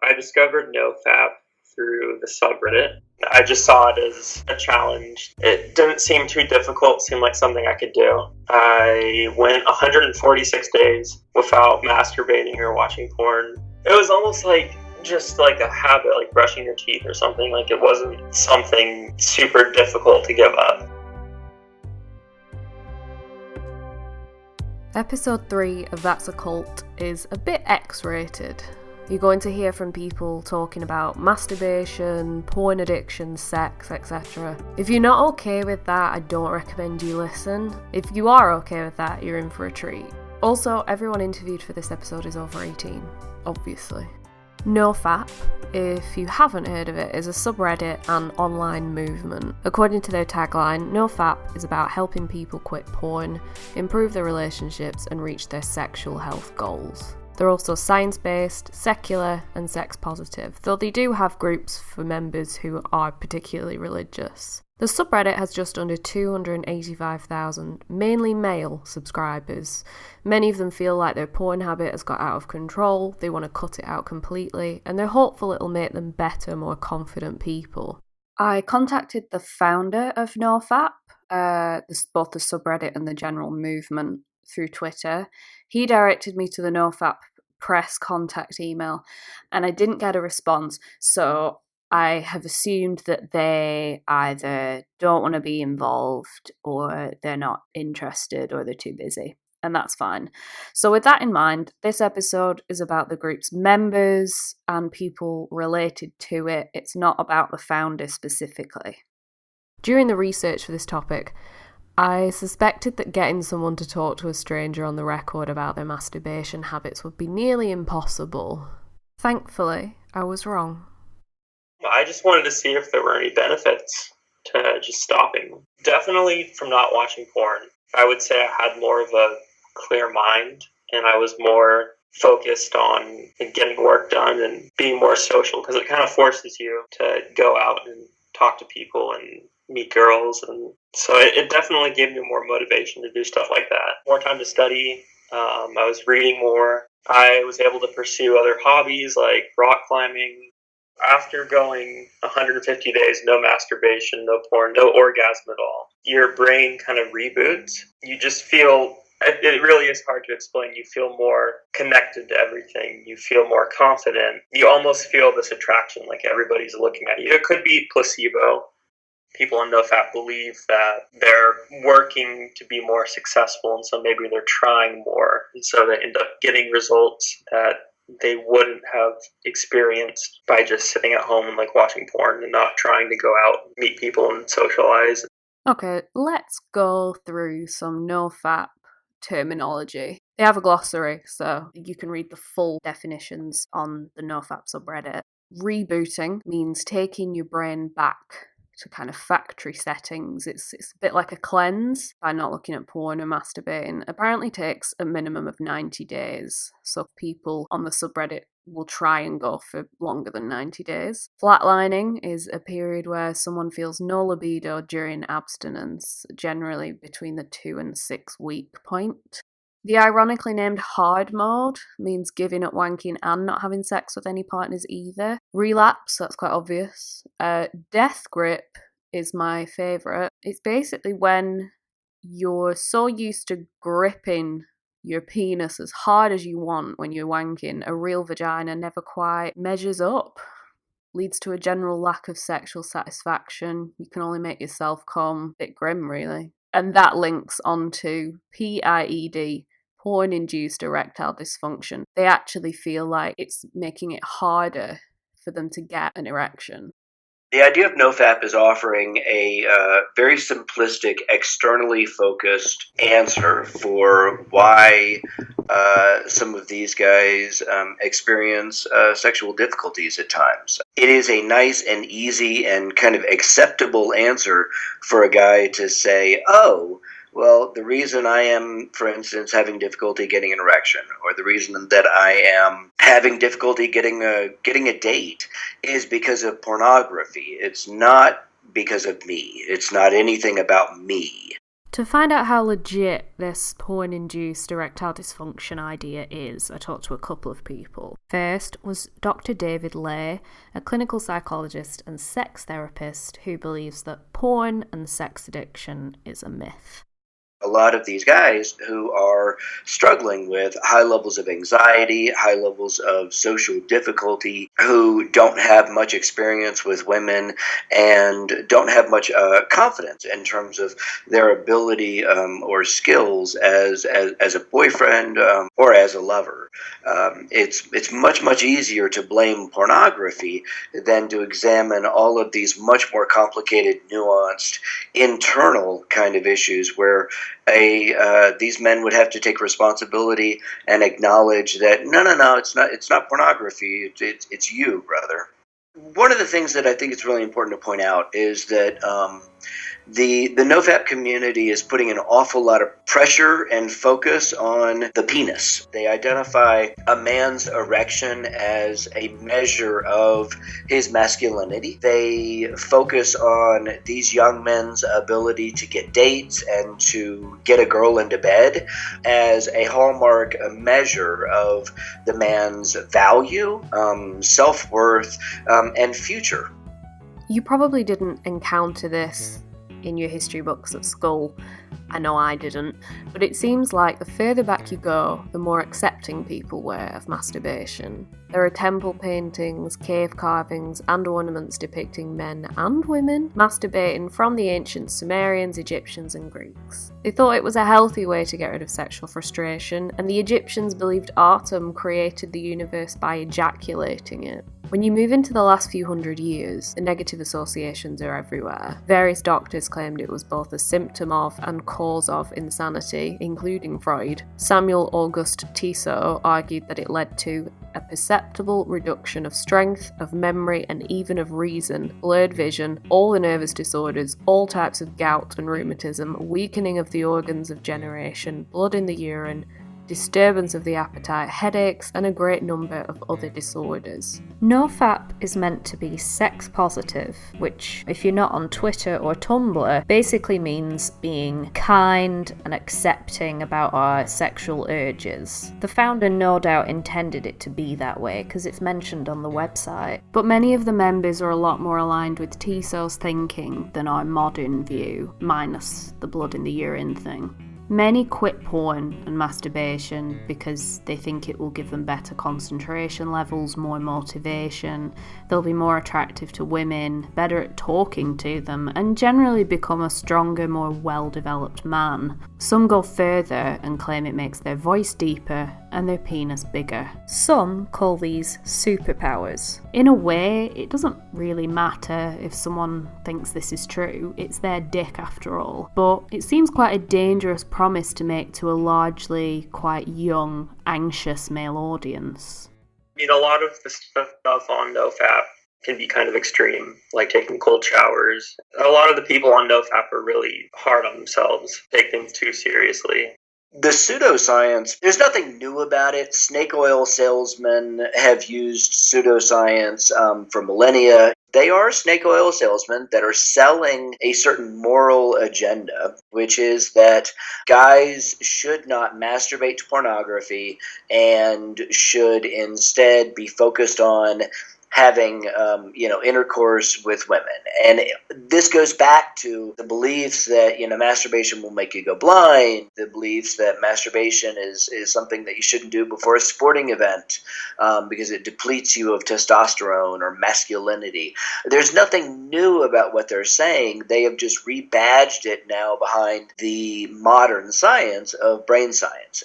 I discovered NoFap through the subreddit. I just saw it as a challenge. It didn't seem too difficult, it seemed like something I could do. I went 146 days without masturbating or watching porn. It was almost like just like a habit, like brushing your teeth or something. Like it wasn't something super difficult to give up. Episode 3 of That's a Cult is a bit X-rated. You're going to hear from people talking about masturbation, porn addiction, sex, etc. If you're not okay with that, I don't recommend you listen. If you are okay with that, you're in for a treat. Also, everyone interviewed for this episode is over 18, obviously. NoFap, if you haven't heard of it, is a subreddit and online movement. According to their tagline, NoFap is about helping people quit porn, improve their relationships, and reach their sexual health goals. They're also science-based, secular, and sex-positive, though they do have groups for members who are particularly religious. The subreddit has just under 285,000, mainly male, subscribers. Many of them feel like their porn habit has got out of control, they want to cut it out completely, and they're hopeful it'll make them better, more confident people. I contacted the founder of NoFap, both the subreddit and the general movement, through Twitter. He directed me to the NoFap press contact email, and I didn't get a response, so I have assumed that they either don't want to be involved, or they're not interested, or they're too busy, and that's fine. So with that in mind, this episode is about the group's members and people related to it. It's not about the founder specifically. During the research for this topic, I suspected that getting someone to talk to a stranger on the record about their masturbation habits would be nearly impossible. Thankfully, I was wrong. I just wanted to see if there were any benefits to just stopping. Definitely from not watching porn. I would say I had more of a clear mind, and I was more focused on getting work done and being more social, because it kind of forces you to go out and talk to people and meet girls, and so it definitely gave me more motivation to do stuff like that. More time to study. I was reading more. I was able to pursue other hobbies like rock climbing. After going 150 days, no masturbation, no porn, no orgasm at all, your brain kind of reboots. You just feel, it really is hard to explain, you feel more connected to everything. You feel more confident. You almost feel this attraction, like everybody's looking at you. It could be placebo. People in NoFap believe that they're working to be more successful, and so maybe they're trying more, and so they end up getting results that they wouldn't have experienced by just sitting at home and like watching porn and not trying to go out and meet people and socialize. Okay, let's go through some NoFap terminology. They have a glossary, so you can read the full definitions on the NoFap subreddit. Rebooting means taking your brain back to kind of factory settings. It's a bit like a cleanse by not looking at porn or masturbating. Apparently takes a minimum of 90 days. So people on the subreddit will try and go for longer than 90 days. Flatlining is a period where someone feels no libido during abstinence, generally between the 2 and 6 week point. The ironically named hard mode means giving up wanking and not having sex with any partners either. Relapse, that's quite obvious. Death grip is my favourite. It's basically when you're so used to gripping your penis as hard as you want when you're wanking, a real vagina never quite measures up. Leads to a general lack of sexual satisfaction. You can only make yourself come. A bit grim, really. And that links onto PIED, porn-induced erectile dysfunction. They actually feel like it's making it harder for them to get an erection. The idea of NoFap is offering a very simplistic, externally focused answer for why some of these guys experience sexual difficulties at times. It is a nice and easy and kind of acceptable answer for a guy to say, oh, well, the reason I am, for instance, having difficulty getting an erection, or the reason that I am having difficulty getting a date is because of pornography. It's not because of me. It's not anything about me. To find out how legit this porn-induced erectile dysfunction idea is, I talked to a couple of people. First was Dr. David Lay, a clinical psychologist and sex therapist who believes that porn and sex addiction is a myth. A lot of these guys who are struggling with high levels of anxiety, high levels of social difficulty, who don't have much experience with women and don't have much confidence in terms of their ability or skills as a boyfriend or as a lover. It's much easier to blame pornography than to examine all of these much more complicated, nuanced, internal kind of issues where these men would have to take responsibility and acknowledge that no, it's not pornography, it's you, brother. One of the things that I think it's really important to point out is that the NoFap community is putting an awful lot of pressure and focus on the penis. They identify a man's erection as a measure of his masculinity. They focus on these young men's ability to get dates and to get a girl into bed as a hallmark, a measure of the man's value, self-worth, and future. You probably didn't encounter this in your history books at school. I know I didn't, but it seems like the further back you go, the more accepting people were of masturbation. There are temple paintings, cave carvings, and ornaments depicting men and women masturbating from the ancient Sumerians, Egyptians, and Greeks. They thought it was a healthy way to get rid of sexual frustration, and the Egyptians believed Atum created the universe by ejaculating it. When you move into the last few hundred years, the negative associations are everywhere. Various doctors claimed it was both a symptom of and cause of insanity, including Freud. Samuel August Tissot argued that it led to a perceptible reduction of strength, of memory, and even of reason, blurred vision, all the nervous disorders, all types of gout and rheumatism, weakening of the organs of generation, blood in the urine, disturbance of the appetite, headaches, and a great number of other disorders. NoFap is meant to be sex positive, which, if you're not on Twitter or Tumblr, basically means being kind and accepting about our sexual urges. The founder no doubt intended it to be that way, because it's mentioned on the website. But many of the members are a lot more aligned with Tissot's thinking than our modern view, minus the blood in the urine thing. Many quit porn and masturbation because they think it will give them better concentration levels, more motivation, they'll be more attractive to women, better at talking to them, and generally become a stronger, more well-developed man. Some go further and claim it makes their voice deeper and their penis bigger. Some call these superpowers. In a way, it doesn't really matter if someone thinks this is true, it's their dick after all. But it seems quite a dangerous promise to make to a largely quite young, anxious male audience. A lot of the stuff on NoFap can be kind of extreme, like taking cold showers. A lot of the people on NoFap are really hard on themselves, take things too seriously. The pseudoscience, there's nothing new about it. Snake oil salesmen have used pseudoscience for millennia. They are snake oil salesmen that are selling a certain moral agenda, which is that guys should not masturbate to pornography and should instead be focused on having intercourse with women. And this goes back to the beliefs that masturbation will make you go blind, the beliefs that masturbation is something that you shouldn't do before a sporting event because it depletes you of testosterone or masculinity. There's nothing new about what they're saying. They have just rebadged it now behind the modern science of brain science.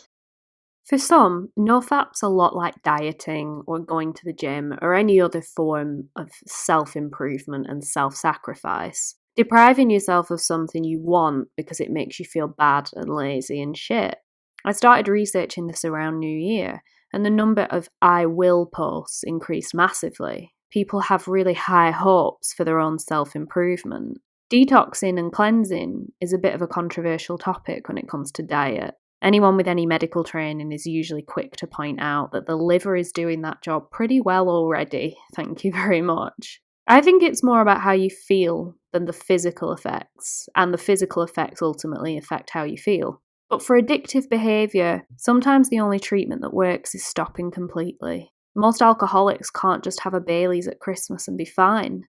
For some, NoFap's a lot like dieting or going to the gym or any other form of self-improvement and self-sacrifice. Depriving yourself of something you want because it makes you feel bad and lazy and shit. I started researching this around New Year, and the number of I will posts increased massively. People have really high hopes for their own self-improvement. Detoxing and cleansing is a bit of a controversial topic when it comes to diet. Anyone with any medical training is usually quick to point out that the liver is doing that job pretty well already, thank you very much. I think it's more about how you feel than the physical effects, and the physical effects ultimately affect how you feel. But for addictive behaviour, sometimes the only treatment that works is stopping completely. Most alcoholics can't just have a Baileys at Christmas and be fine.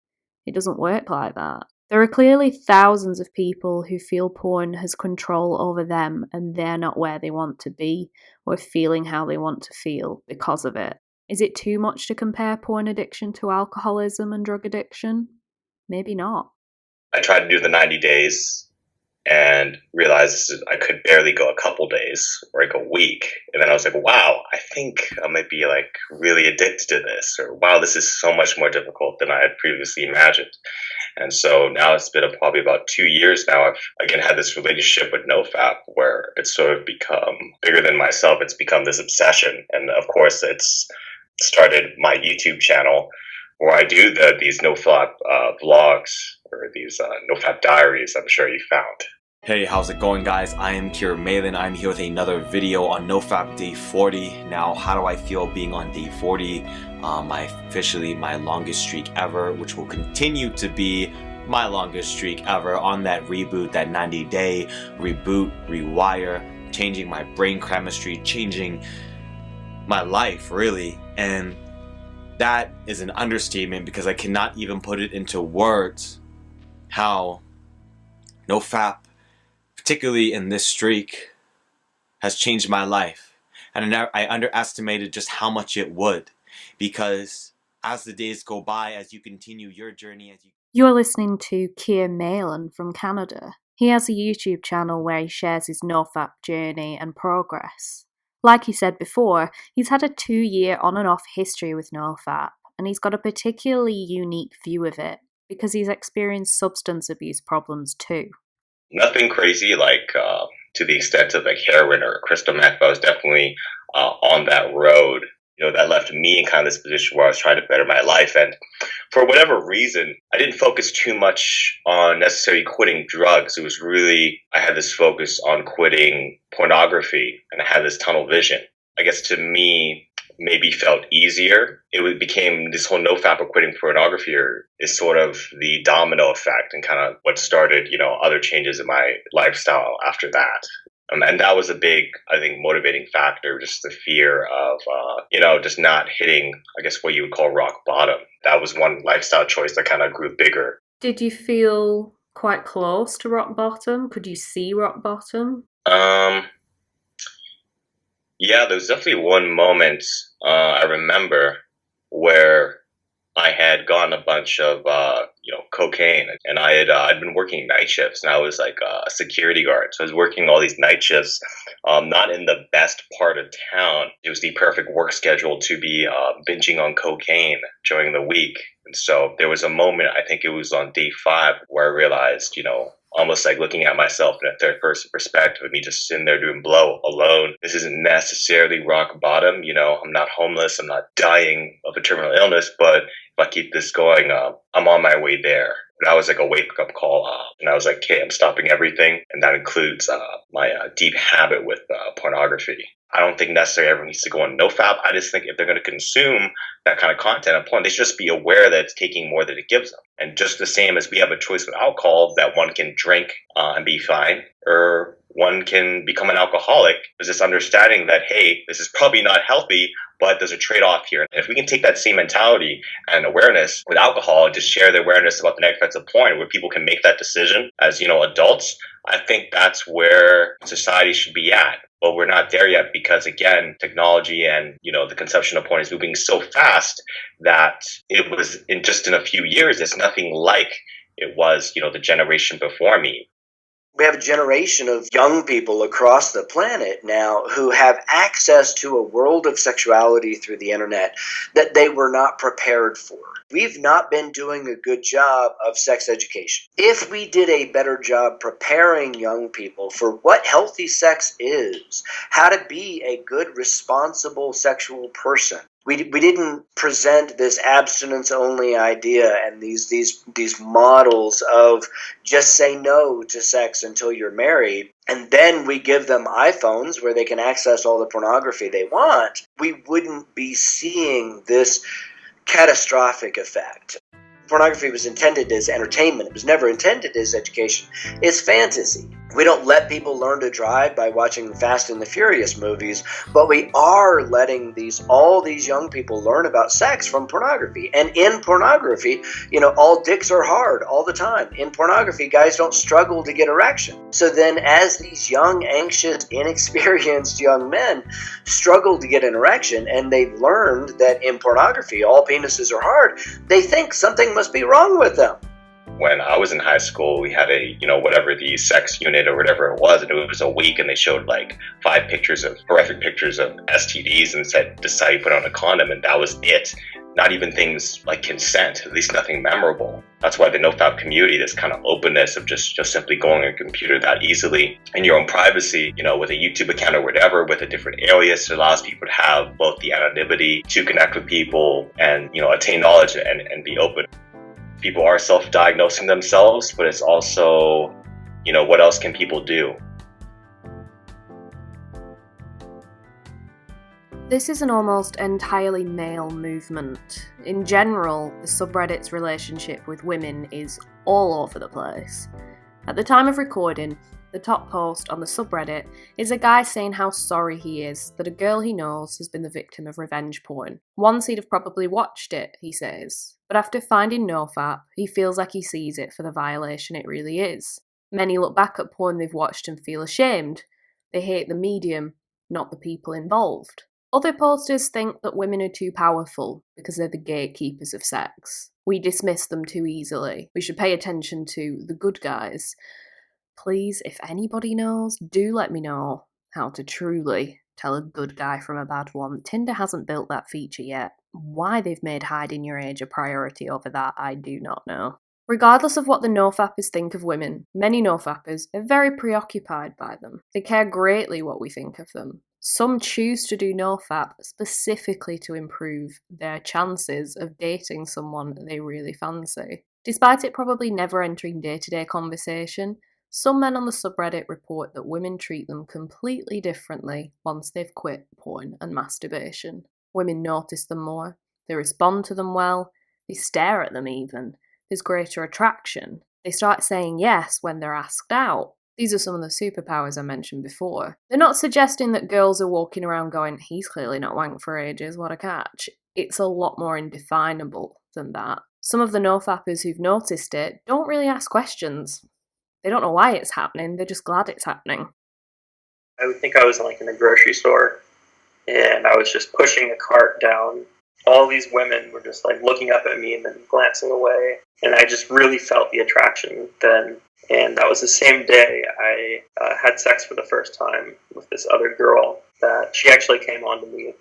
It doesn't work like that. There are clearly thousands of people who feel porn has control over them and they're not where they want to be or feeling how they want to feel because of it. Is it too much to compare porn addiction to alcoholism and drug addiction? Maybe not. I tried to do the 90 days and realized I could barely go a couple days or like a week. And then I was like, wow, I think I might be like really addicted to this, or wow, this is so much more difficult than I had previously imagined. And so now it's been probably about 2 years now. I've again had this relationship with NoFap where it's sort of become bigger than myself. It's become this obsession. And of course, it's started my YouTube channel where I do these NoFap vlogs or these NoFap diaries I'm sure you found. Hey, how's it going, guys? I am Kira Malin. I'm here with another video on NoFap Day 40. Now, how do I feel being on Day 40? Officially my longest streak ever, which will continue to be my longest streak ever on that reboot, that 90-day reboot, rewire, changing my brain chemistry, changing my life, really. And that is an understatement because I cannot even put it into words how NoFap, particularly in this streak, has changed my life. And I underestimated just how much it would, because as the days go by, as you continue your journey, You're listening to Keir Malin from Canada. He has a YouTube channel where he shares his NoFap journey and progress. Like he said before, he's had a 2-year on and off history with NoFap, and he's got a particularly unique view of it because he's experienced substance abuse problems too. Nothing crazy like to the extent of like heroin or crystal meth, but I was definitely on that road. You know, that left me in kind of this position where I was trying to better my life. And for whatever reason, I didn't focus too much on necessarily quitting drugs. It was really, I had this focus on quitting pornography, and I had this tunnel vision. I guess to me, maybe felt easier. It became this whole NoFap or quitting pornography is sort of the domino effect and kind of what started, you know, other changes in my lifestyle after that. And that was a big, I think, motivating factor, just the fear of, just not hitting, I guess, what you would call rock bottom. That was one lifestyle choice that kind of grew bigger. Did you feel quite close to rock bottom? Could you see rock bottom? Yeah, there was definitely one moment I remember where I had gotten a bunch of cocaine, and I'd been working night shifts, and I was like a security guard, so I was working all these night shifts, not in the best part of town. It was the perfect work schedule to be binging on cocaine during the week, and so there was a moment, I think it was on day 5, where I realized, almost like looking at myself in a third person perspective of me just sitting there doing blow alone. This isn't necessarily rock bottom. I'm not homeless. I'm not dying of a terminal illness, but if I keep this going, I'm on my way there. That was like a wake-up call, and I was like, okay, I'm stopping everything, and that includes my deep habit with pornography. I don't think necessarily everyone needs to go on NoFap. I just think if they're going to consume that kind of content on porn, they should just be aware that it's taking more than it gives them. And just the same as we have a choice with alcohol that one can drink and be fine, or one can become an alcoholic, there's this understanding that, hey, this is probably not healthy, but there's a trade-off here. And if we can take that same mentality and awareness with alcohol and just share the awareness about the negative effects of porn, where people can make that decision as, adults, I think that's where society should be at. But we're not there yet because, again, technology and, the consumption of porn is moving so fast that it was in a few years, it's nothing like it was, the generation before me. We have a generation of young people across the planet now who have access to a world of sexuality through the internet that they were not prepared for. We've not been doing a good job of sex education. If we did a better job preparing young people for what healthy sex is, how to be a good, responsible sexual person, we didn't present this abstinence-only idea and these models of just say no to sex until you're married, and then we give them iPhones where they can access all the pornography they want. We wouldn't be seeing this catastrophic effect. Pornography was intended as entertainment. It was never intended as education. It's fantasy. We don't let people learn to drive by watching Fast and the Furious movies, but we are letting all these young people learn about sex from pornography. And in pornography, all dicks are hard all the time. In pornography, guys don't struggle to get erection. So then as these young, anxious, inexperienced young men struggle to get an erection, and they've learned that in pornography all penises are hard, they think something must be wrong with them. When I was in high school, we had a, whatever the sex unit or whatever it was, and it was a week, and they showed like 5 horrific pictures of STDs and said, this is how you put on a condom, and that was it. Not even things like consent, at least nothing memorable. That's why the NoFap community, this kind of openness of just simply going on a computer that easily in your own privacy, with a YouTube account or whatever, with a different alias, it allows people to have both the anonymity to connect with people and, attain knowledge and be open. People are self-diagnosing themselves, but it's also, what else can people do? This is an almost entirely male movement. In general, the subreddit's relationship with women is all over the place. At the time of recording, the top post on the subreddit is a guy saying how sorry he is that a girl he knows has been the victim of revenge porn. Once he'd have probably watched it, he says, but after finding NoFap, he feels like he sees it for the violation it really is. Many look back at porn they've watched and feel ashamed. They hate the medium, not the people involved. Other posters think that women are too powerful because they're the gatekeepers of sex. We dismiss them too easily. We should pay attention to the good guys. Please, if anybody knows, do let me know how to truly tell a good guy from a bad one. Tinder hasn't built that feature yet. Why they've made hiding your age a priority over that, I do not know. Regardless of what the NoFappers think of women, many NoFappers are very preoccupied by them. They care greatly what we think of them. Some choose to do NoFap specifically to improve their chances of dating someone they really fancy. Despite it probably never entering day-to-day conversation, some men on the subreddit report that women treat them completely differently once they've quit porn and masturbation. Women notice them more, they respond to them well, they stare at them even. There's greater attraction. They start saying yes when they're asked out. These are some of the superpowers I mentioned before. They're not suggesting that girls are walking around going, he's clearly not wanked for ages, what a catch. It's a lot more indefinable than that. Some of the NoFappers who've noticed it don't really ask questions. They don't know why it's happening, they're just glad it's happening. I would think I was in a grocery store, and I was just pushing a cart down. All these women were just looking up at me and then glancing away, and I just really felt the attraction then. And that was the same day I had sex for the first time with this other girl that she actually came on to me.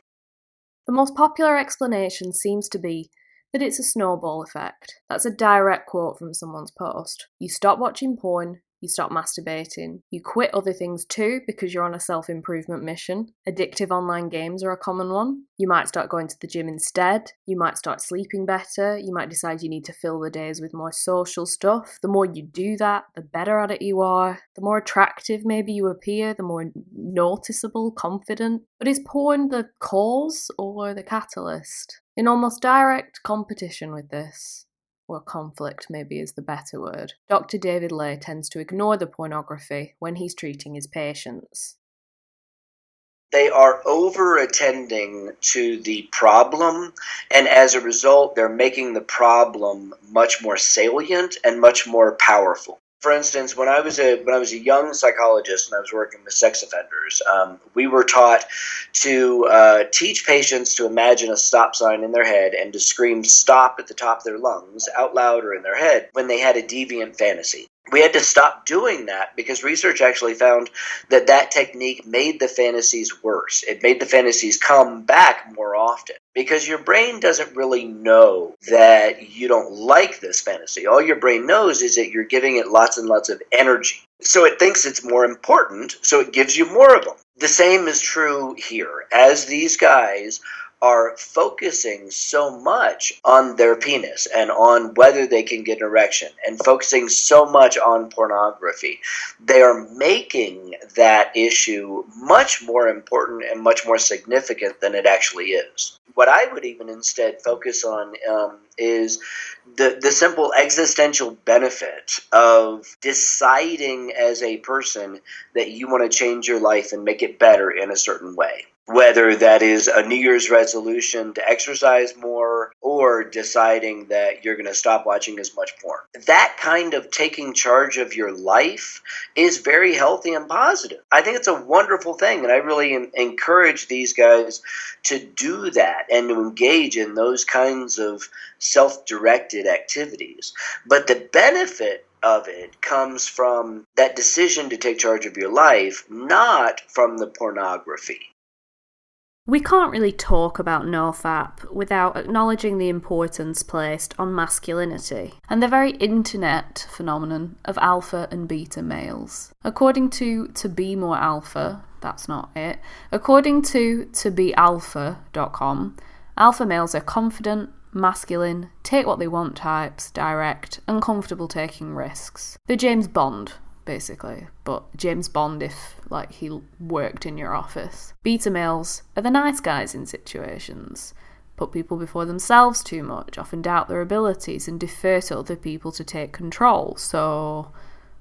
The most popular explanation seems to be that it's a snowball effect. That's a direct quote from someone's post. You stop watching porn, you stop masturbating, you quit other things too because you're on a self-improvement mission. Addictive online games are a common one. You might start going to the gym instead, you might start sleeping better, you might decide you need to fill the days with more social stuff. The more you do that, the better at it you are, the more attractive maybe you appear, the more noticeable, confident. But is porn the cause or the catalyst? In almost direct competition with this, or conflict maybe is the better word, Dr. David Lay tends to ignore the pornography when he's treating his patients. They are over-attending to the problem, and as a result, they're making the problem much more salient and much more powerful. For instance, when I was a young psychologist and I was working with sex offenders, we were taught to teach patients to imagine a stop sign in their head and to scream stop at the top of their lungs out loud or in their head when they had a deviant fantasy. We had to stop doing that because research actually found that that technique made the fantasies worse. It made the fantasies come back more often because your brain doesn't really know that you don't like this fantasy. All your brain knows is that you're giving it lots and lots of energy. So it thinks it's more important, so it gives you more of them. The same is true here. As these guys are focusing so much on their penis and on whether they can get an erection and focusing so much on pornography. They are making that issue much more important and much more significant than it actually is. What I would even instead focus on is the simple existential benefit of deciding as a person that you want to change your life and make it better in a certain way. Whether that is a New Year's resolution to exercise more or deciding that you're going to stop watching as much porn. That kind of taking charge of your life is very healthy and positive. I think it's a wonderful thing, and I really encourage these guys to do that and to engage in those kinds of self-directed activities. But the benefit of it comes from that decision to take charge of your life, not from the pornography. We can't really talk about NoFap without acknowledging the importance placed on masculinity and the very internet phenomenon of alpha and beta males. According to Be More Alpha, that's not it, according to tobealpha.com, alpha males are confident, masculine, take what they want types, direct, and comfortable taking risks. They're James Bond, basically, but James Bond if, like, he worked in your office. Beta males are the nice guys in situations, put people before themselves too much, often doubt their abilities, and defer to other people to take control, so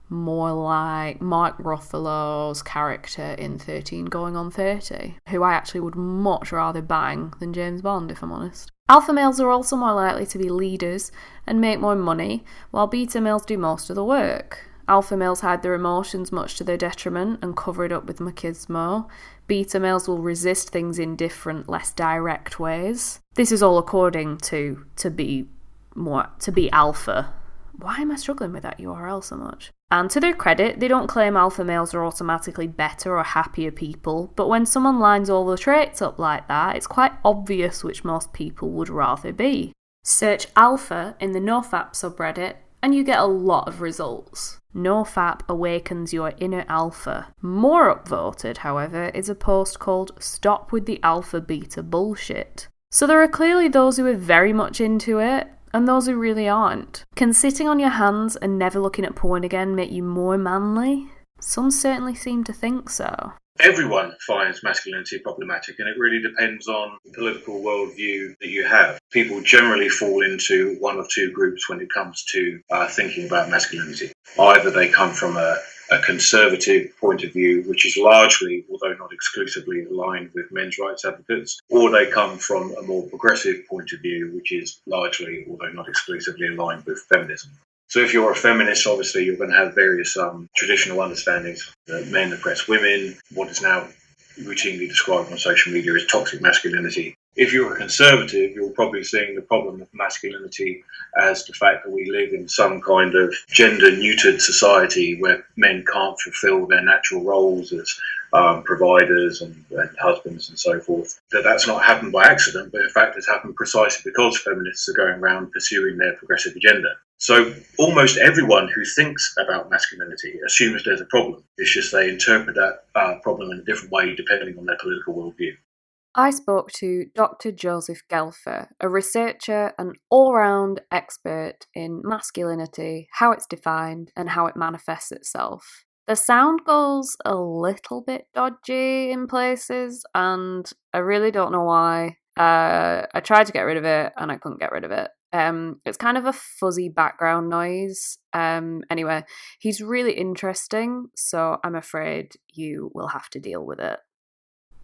more like Mark Ruffalo's character in 13 Going on 30, who I actually would much rather bang than James Bond, if I'm honest. Alpha males are also more likely to be leaders and make more money, while beta males do most of the work. Alpha males hide their emotions much to their detriment and cover it up with machismo. Beta males will resist things in different, less direct ways. This is all according to Be Alpha. Why am I struggling with that URL so much? And to their credit, they don't claim alpha males are automatically better or happier people, but when someone lines all the traits up like that, it's quite obvious which most people would rather be. Search alpha in the NoFap subreddit, and you get a lot of results. NoFap awakens your inner alpha. More upvoted, however, is a post called Stop with the Alpha Beta Bullshit. So there are clearly those who are very much into it, and those who really aren't. Can sitting on your hands and never looking at porn again make you more manly? Some certainly seem to think so. Everyone finds masculinity problematic, and it really depends on the political worldview that you have. People generally fall into one of two groups when it comes to thinking about masculinity. Either they come from a conservative point of view, which is largely, although not exclusively, aligned with men's rights advocates, or they come from a more progressive point of view, which is largely, although not exclusively, aligned with feminism. So if you're a feminist, obviously you're going to have various traditional understandings that men oppress women, what is now routinely described on social media as toxic masculinity. If you're a conservative, you're probably seeing the problem of masculinity as the fact that we live in some kind of gender-neutered society where men can't fulfill their natural roles as providers and husbands and so forth. That's not happened by accident, but in fact it's happened precisely because feminists are going around pursuing their progressive agenda. So almost everyone who thinks about masculinity assumes there's a problem. It's just they interpret that problem in a different way depending on their political worldview. I spoke to Dr. Joseph Gelfer, a researcher and all-round expert in masculinity, how it's defined, and how it manifests itself. The sound goes a little bit dodgy in places, and I really don't know why. I tried to get rid of it, and I couldn't get rid of it. It's kind of a fuzzy background noise. Anyway, he's really interesting, so I'm afraid you will have to deal with it.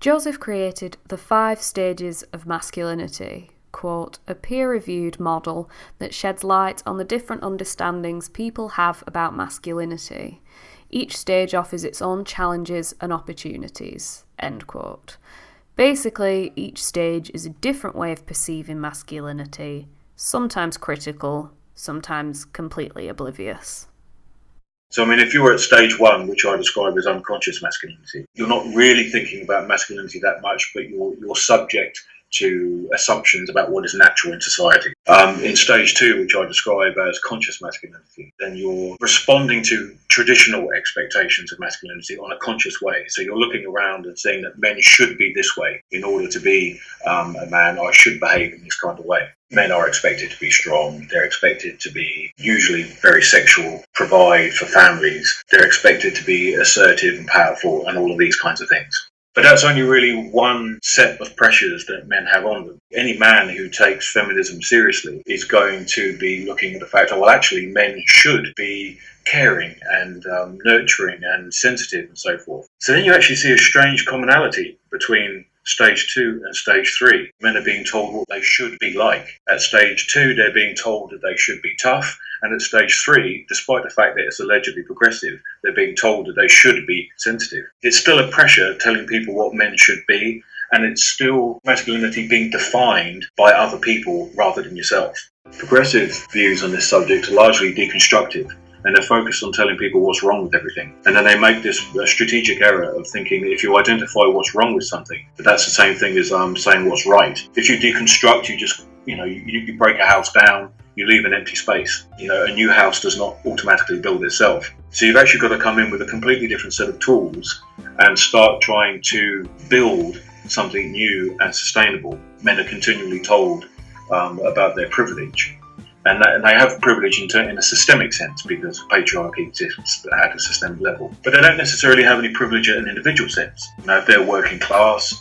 Joseph created the 5 stages of masculinity, quote, a peer-reviewed model that sheds light on the different understandings people have about masculinity. Each stage offers its own challenges and opportunities, end quote. Basically, each stage is a different way of perceiving masculinity, sometimes critical, sometimes completely oblivious. So, I mean, if you're at stage 1, which I describe as unconscious masculinity, you're not really thinking about masculinity that much, but you're subject to assumptions about what is natural in society. In stage 2, which I describe as conscious masculinity, then you're responding to traditional expectations of masculinity on a conscious way. So you're looking around and saying that men should be this way. In order to be a man, I should behave in this kind of way. Men are expected to be strong. They're expected to be usually very sexual, provide for families. They're expected to be assertive and powerful and all of these kinds of things. But that's only really one set of pressures that men have on them. Any man who takes feminism seriously is going to be looking at the fact that, well, actually, men should be caring and nurturing and sensitive and so forth. So then you actually see a strange commonality between stage 2 and stage 3. Men are being told what they should be like. At stage 2, they're being told that they should be tough. And at stage 3, despite the fact that it's allegedly progressive, they're being told that they should be sensitive. It's still a pressure telling people what men should be, and it's still masculinity being defined by other people rather than yourself. Progressive views on this subject are largely deconstructive, and they're focused on telling people what's wrong with everything. And then they make this strategic error of thinking that if you identify what's wrong with something, that's the same thing as saying what's right. If you deconstruct, you just, you break a house down, you leave an empty space. A new house does not automatically build itself. So you've actually got to come in with a completely different set of tools and start trying to build something new and sustainable. Men are continually told about their privilege. And they have privilege in a systemic sense because patriarchy exists at a systemic level. But they don't necessarily have any privilege at an individual sense. If they're working class,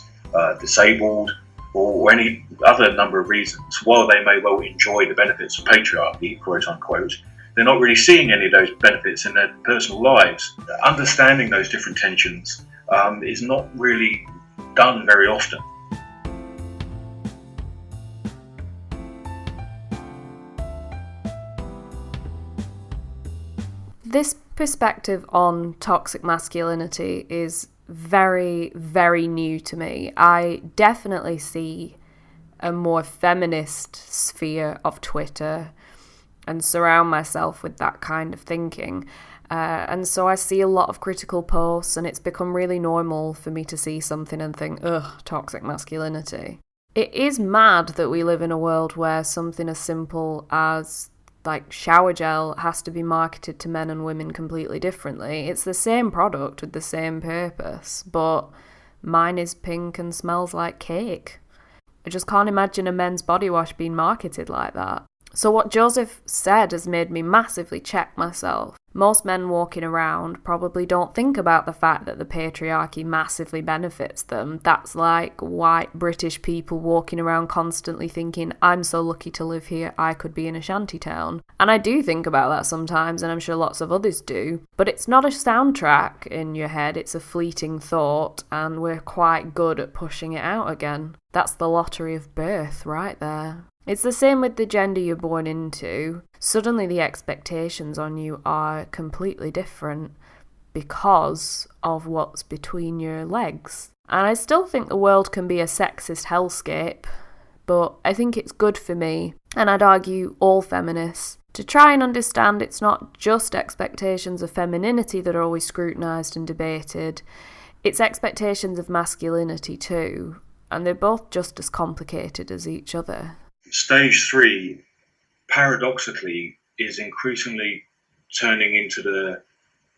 disabled, or any other number of reasons, while they may well enjoy the benefits of patriarchy, quote unquote, they're not really seeing any of those benefits in their personal lives. Understanding those different tensions is not really done very often. This perspective on toxic masculinity is very, very new to me. I definitely see a more feminist sphere of Twitter and surround myself with that kind of thinking. And so I see a lot of critical posts, and it's become really normal for me to see something and think, ugh, toxic masculinity. It is mad that we live in a world where something as simple as shower gel has to be marketed to men and women completely differently. It's the same product with the same purpose, but mine is pink and smells like cake. I just can't imagine a men's body wash being marketed like that. So what Joseph said has made me massively check myself. Most men walking around probably don't think about the fact that the patriarchy massively benefits them. That's like white British people walking around constantly thinking, I'm so lucky to live here, I could be in a shanty town. And I do think about that sometimes, and I'm sure lots of others do. But it's not a soundtrack in your head, it's a fleeting thought, and we're quite good at pushing it out again. That's the lottery of birth right there. It's the same with the gender you're born into. Suddenly the expectations on you are completely different because of what's between your legs. And I still think the world can be a sexist hellscape, but I think it's good for me, and I'd argue all feminists, to try and understand it's not just expectations of femininity that are always scrutinised and debated, it's expectations of masculinity too, and they're both just as complicated as each other. Stage 3, paradoxically, is increasingly turning into the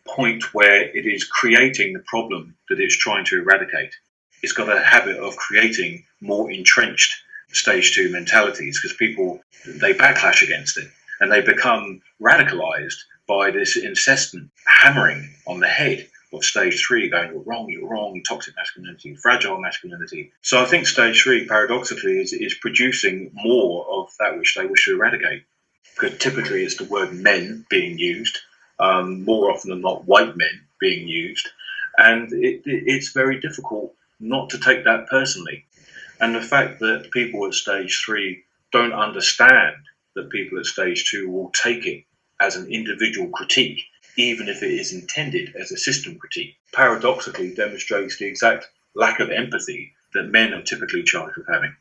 point where it is creating the problem that it's trying to eradicate. It's got a habit of creating more entrenched stage 2 mentalities because people, they backlash against it and they become radicalized by this incessant hammering on the head of stage 3, going, you're wrong, toxic masculinity, fragile masculinity. So I think stage 3, paradoxically, is producing more of that which they wish to eradicate. Because typically it's the word men being used, more often than not white men being used, and it's very difficult not to take that personally. And the fact that people at stage 3 don't understand that people at stage 2 will take it as an individual critique, even if it is intended as a system critique, paradoxically demonstrates the exact lack of empathy that men are typically charged with having.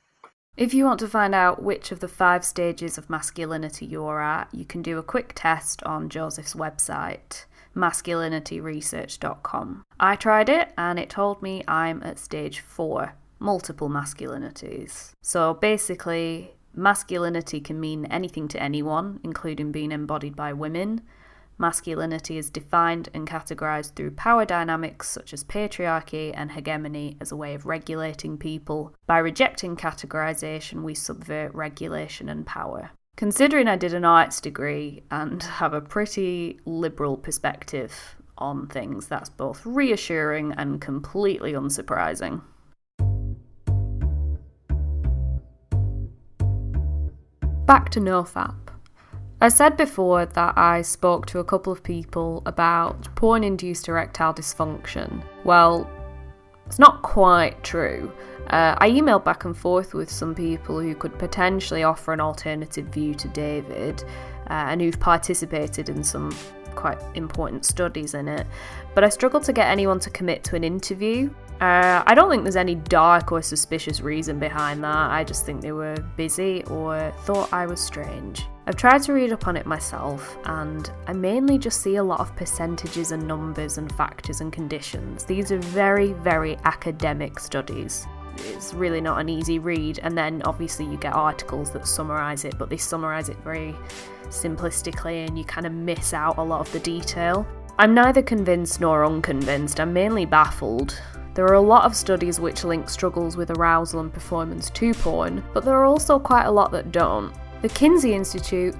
If you want to find out which of the 5 stages of masculinity you're at, you can do a quick test on Joseph's website, masculinityresearch.com. I tried it and it told me I'm at stage 4. multiple masculinities. So basically, masculinity can mean anything to anyone, including being embodied by women. Masculinity is defined and categorised through power dynamics such as patriarchy and hegemony as a way of regulating people. By rejecting categorisation, we subvert regulation and power. Considering I did an arts degree and have a pretty liberal perspective on things, that's both reassuring and completely unsurprising. Back to NoFap. I said before that I spoke to a couple of people about porn-induced erectile dysfunction. Well, it's not quite true. I emailed back and forth with some people who could potentially offer an alternative view to David, and who've participated in some quite important studies in it, but I struggled to get anyone to commit to an interview. I don't think there's any dark or suspicious reason behind that. I just think they were busy or thought I was strange. I've tried to read up on it myself, and I mainly just see a lot of percentages and numbers and factors and conditions. These are very, very academic studies. It's really not an easy read, and then obviously you get articles that summarise it, but they summarise it very simplistically and you kind of miss out a lot of the detail. I'm neither convinced nor unconvinced, I'm mainly baffled. There are a lot of studies which link struggles with arousal and performance to porn, but there are also quite a lot that don't. The Kinsey Institute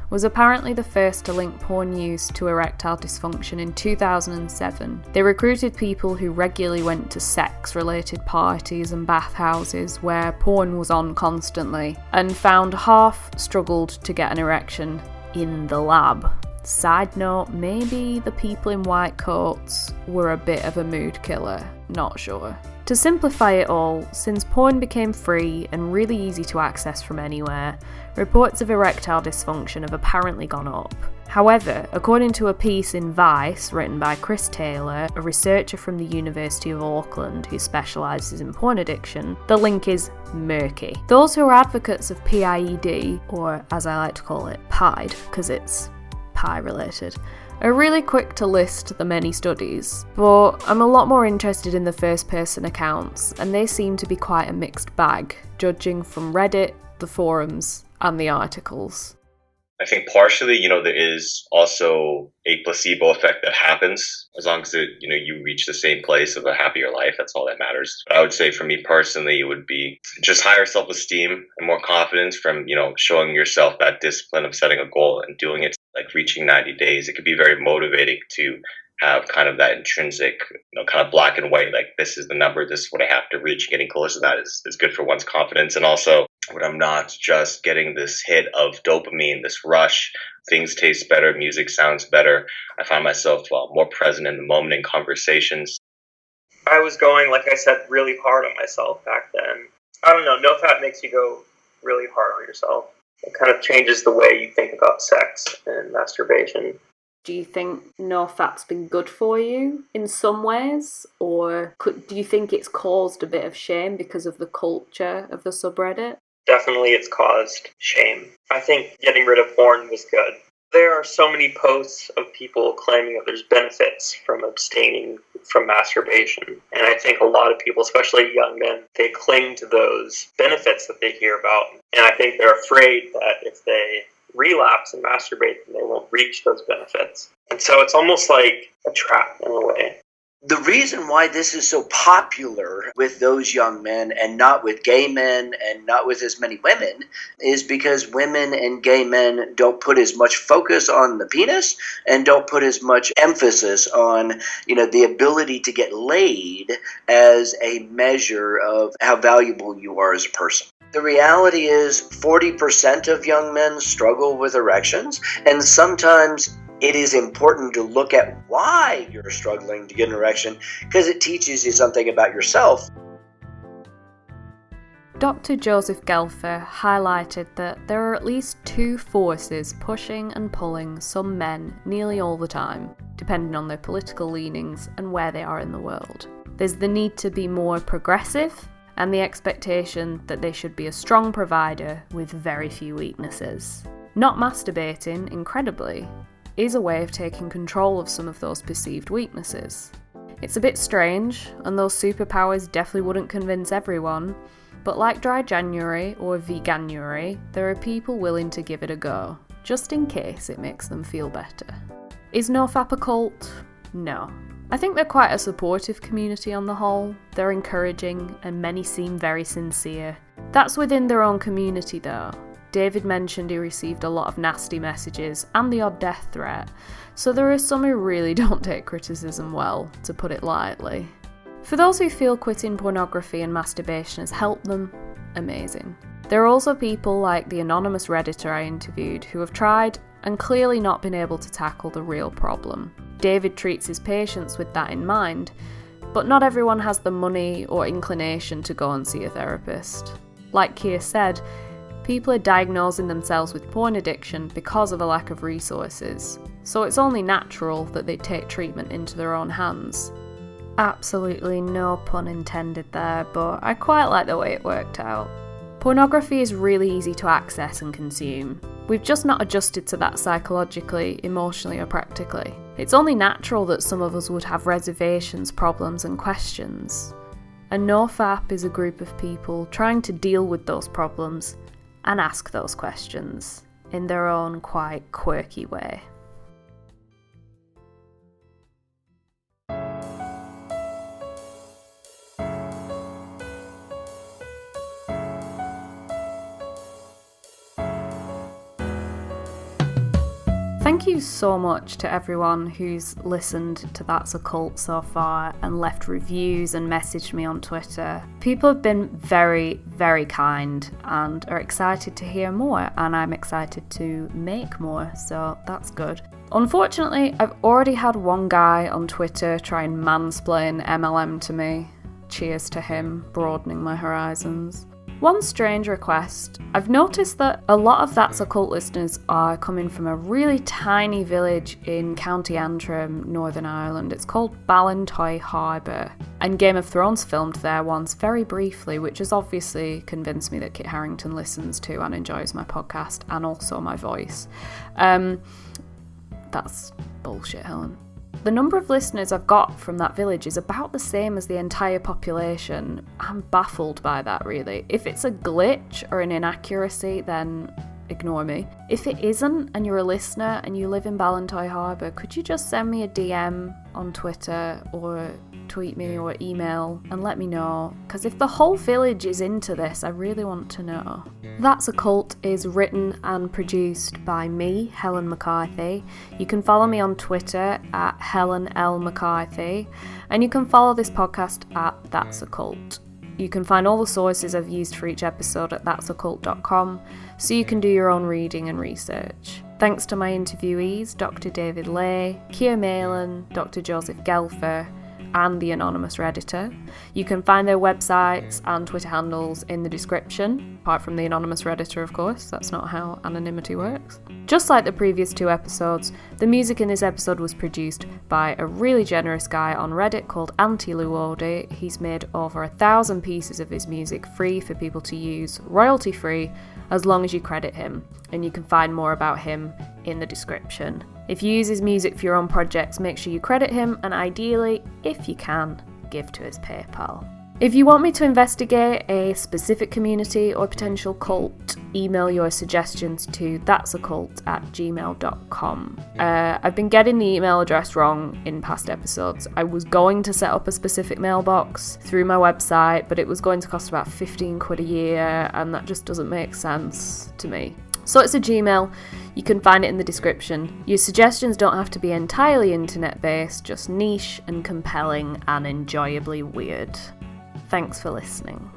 was apparently the first to link porn use to erectile dysfunction in 2007. They recruited people who regularly went to sex-related parties and bathhouses where porn was on constantly, and found half struggled to get an erection in the lab. Side note, maybe the people in white coats were a bit of a mood killer, not sure. To simplify it all, since porn became free and really easy to access from anywhere, reports of erectile dysfunction have apparently gone up. However, according to a piece in Vice written by Chris Taylor, a researcher from the University of Auckland who specialises in porn addiction, the link is murky. Those who are advocates of PIED, or as I like to call it, PIED, because it's pie related, are really quick to list the many studies, but I'm a lot more interested in the first person accounts, and they seem to be quite a mixed bag, judging from Reddit, the forums, and the articles. I think partially, there is also a placebo effect that happens as long as you reach the same place of a happier life. That's all that matters. But I would say for me personally, it would be just higher self-esteem and more confidence from, showing yourself that discipline of setting a goal and doing it, like reaching 90 days. It could be very motivating to have kind of that intrinsic, kind of black and white, like this is the number, this is what I have to reach. Getting close to that is good for one's confidence. And also when I'm not just getting this hit of dopamine, this rush, things taste better, music sounds better. I find myself more present in the moment in conversations. I was going, like I said, really hard on myself back then. I don't know, NoFap makes you go really hard on yourself. It kind of changes the way you think about sex and masturbation. Do you think NoFap's been good for you in some ways? Or do you think it's caused a bit of shame because of the culture of the subreddit? Definitely it's caused shame. I think getting rid of porn was good. There are so many posts of people claiming that there's benefits from abstaining from masturbation. And I think a lot of people, especially young men, they cling to those benefits that they hear about. And I think they're afraid that if they relapse and masturbate, then they won't reach those benefits. And so it's almost like a trap in a way. The reason why this is so popular with those young men and not with gay men and not with as many women is because women and gay men don't put as much focus on the penis and don't put as much emphasis on, the ability to get laid as a measure of how valuable you are as a person. The reality is 40% of young men struggle with erections, and sometimes it is important to look at why you're struggling to get an erection because it teaches you something about yourself. Dr. Joseph Gelfer highlighted that there are at least two forces pushing and pulling some men nearly all the time, depending on their political leanings and where they are in the world. There's the need to be more progressive and the expectation that they should be a strong provider with very few weaknesses. Not masturbating, incredibly, is a way of taking control of some of those perceived weaknesses. It's a bit strange, and those superpowers definitely wouldn't convince everyone, but like Dry January or Veganuary, there are people willing to give it a go, just in case it makes them feel better. Is NoFap a cult? No. I think they're quite a supportive community on the whole. They're encouraging, and many seem very sincere. That's within their own community though. David mentioned he received a lot of nasty messages and the odd death threat, so there are some who really don't take criticism well, to put it lightly. For those who feel quitting pornography and masturbation has helped them, amazing. There are also people like the anonymous Redditor I interviewed who have tried and clearly not been able to tackle the real problem. David treats his patients with that in mind, but not everyone has the money or inclination to go and see a therapist. Like Keir said, people are diagnosing themselves with porn addiction because of a lack of resources, so it's only natural that they take treatment into their own hands. Absolutely no pun intended there, but I quite like the way it worked out. Pornography is really easy to access and consume. We've just not adjusted to that psychologically, emotionally or practically. It's only natural that some of us would have reservations, problems and questions. And NoFap is a group of people trying to deal with those problems and ask those questions in their own quite quirky way. Thank you so much to everyone who's listened to That's a Cult so far and left reviews and messaged me on Twitter. People have been very, very kind and are excited to hear more, and I'm excited to make more, so that's good. Unfortunately, I've already had one guy on Twitter try and mansplain MLM to me. Cheers to him, broadening my horizons. One strange request. I've noticed that a lot of That's a Cult listeners are coming from a really tiny village in County Antrim, Northern Ireland. It's called Ballintoy Harbour, and Game of Thrones filmed there once very briefly, which has obviously convinced me that Kit Harington listens to and enjoys my podcast and also my voice. That's bullshit, Helen. The number of listeners I've got from that village is about the same as the entire population. I'm baffled by that, really. If it's a glitch or an inaccuracy, then ignore me. If it isn't, and you're a listener and you live in Ballintoy Harbour, could you just send me a DM on Twitter or tweet me or email and let me know? Because if the whole village is into this, I really want to know. That's a Cult is written and produced by me, Helen McCarthy. You can follow me on Twitter at Helen L. McCarthy, and you can follow this podcast at That's a Cult. You can find all the sources I've used for each episode at thatsacult.com, so you can do your own reading and research. Thanks to my interviewees, Dr. David Lay, Keir Malin, Dr. Joseph Gelfer, and the anonymous Redditor. You can find their websites and Twitter handles in the description, apart from the anonymous Redditor, of course. That's not how anonymity works. Just like the previous two episodes, the music in this episode was produced by a really generous guy on Reddit called Anti-Luodi. He's made over 1,000 pieces of his music free for people to use, royalty free, as long as you credit him, and you can find more about him in the description. If you use his music for your own projects, make sure you credit him, and ideally, if you can, give to his PayPal. If you want me to investigate a specific community or potential cult, email your suggestions to thatsacult@gmail.com. I've been getting the email address wrong in past episodes. I was going to set up a specific mailbox through my website, but it was going to cost about 15 quid a year, and that just doesn't make sense to me. So it's a Gmail. You can find it in the description. Your suggestions don't have to be entirely internet-based, just niche and compelling and enjoyably weird. Thanks for listening.